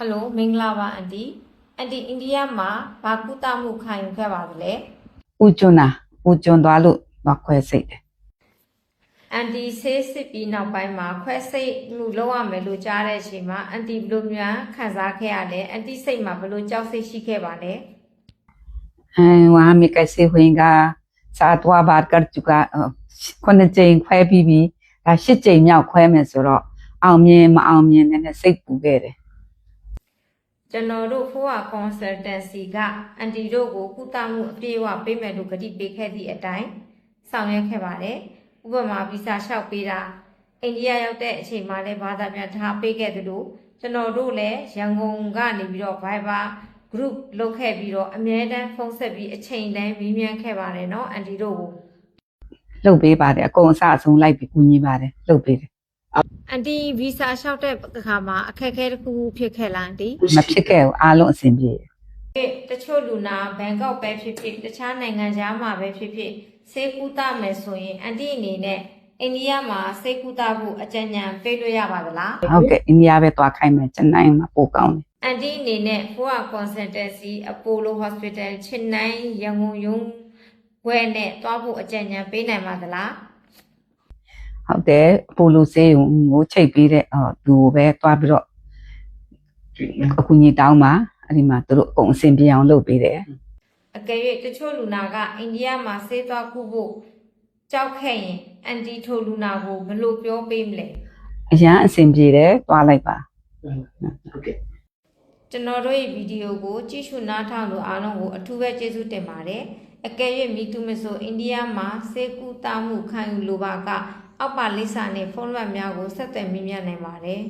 Hello မင်္ဂလာပါအန်တီအိန္ဒိယမှာဘာကုသမှုခံယူခဲ့ပါသလဲ ဦးကျွန်းသွားလို့တော့ခွဲစိတ်တယ် အန်တီဆေးစစ်ပြီးနောက်ပိုင်းမှာခွဲစိတ်မှုလုပ်ရမယ်လို့ကြားတဲ့အချိန်မှာအန်တီဘယ်လိုများခံစားခဲ့ရလဲအန်တီစိတ်မှာဘယ်လိုကြောက်စိတ်ရှိခဲ့ပါလဲ वहाँ में कैसे होएगा 7 बार कर चुका 9 ကြိမ်ခွဲပြီးပြီဒါ10 ကြိမ်မြောက်ခွဲမယ်ဆိုတော့အောင်မြင်မအောင်မြင်နဲ့စိတ်ပူခဲ့တယ် ကျွန်တော်တို့ဖိုးဝါ consultancy ကအန်တီတို့ကိုကုသမှုအပြည့်အဝပေးမယ်လို့ကတိပေးခဲ့သည့်အတိုင်းဆောင်ရွက်ခဲ့ပါတယ်ဥပမာဗီဇာလျှောက်ပေးတာအိန္ဒိယရောက်တဲ့အချိန်မှာလည်းဘာသာပြန်ထားပေးခဲ့သလိုကျွန်တော်တို့လည်းရန်ကုန်ကနေပြီးတော့ Viber group လုပ်ခဲ့ပြီးတော့အမြဲတမ်းဖုန်းဆက်ပြီးအချိန်တိုင်းမေးမြန်းခဲ့ပါတယ်เนาะအန်တီတို့ကို လှုပ်ပေးပါတယ်အကုန်အစအဆုံးလိုက်ပြီးကူညီပါတယ်လှုပ်ပေးတယ် အန်တီဗီဇာလျှောက်တဲ့အခါမှာအခက်အခဲတစ်ခုခုဖြစ်ခဲ့လားအန်တီ မဖြစ်ခဲ့ဘူးအားလုံးအဆင်ပြေတယ် တချို့လူနာဘန်ကောက်ပဲဖြစ်ဖြစ်တခြားနိုင်ငံခြားမှာပဲဖြစ်ဖြစ်ဆေးကုသမယ်ဆိုရင်အန်တီအနေနဲ့အိန္ဒိယမှာဆေးကုသဖို့အကြံဉာဏ်ပေးလို့ရပါသလား ဟုတ်ကဲ့အိန္ဒိယပဲသွားခိုင်းမယ်ကျွန်နိုင်မှာပို့ကောင်းတယ် အန်တီအနေနဲ့ဖိုးဝါ consultancy Apollo Hospital ချင်းနိုင်ရန်ကုန်ရုံးဝဲနဲ့သွားဖို့အကြံဉာဏ်ပေးနိုင်ပါသလား ဟုတ်တယ်ပိုလိုဆေးကိုချိတ်ပေးတဲ့သူကိုပဲသွားပြီးတော့အကူကြီးတောင်းပါအဲ့ဒီမှာသူတို့အကုန်အဆင်ပြေအောင်လုပ်ပေးတယ် အကယ်၍တချို့လူနာကအိန္ဒိယမှာဆေးသွားကုဖို့ကြောက်ခဲ့ရင်အန်တီထိုလူနာကိုဘယ်လိုပြောပေးမလဲ အရန်အဆင်ပြေတယ်သွားလိုက်ပါ ဟုတ်ကဲ့ ကျွန်တော်တို့ရဲ့ဗီဒီယိုကိုကြည့်ရှုနားထောင်လို့အားလုံးကိုအထူးပဲကျေးဇူးတင်ပါတယ်အကယ်၍မိသူမဆိုအိန္ဒိယမှာဆေးကုသမှုခံယူလိုပါကအောက်ပါလိပ်စာနဲ့ဖုန်းနံပါတ်များကိုဆက်သွယ်မေးမြန်းနိုင်ပါတယ်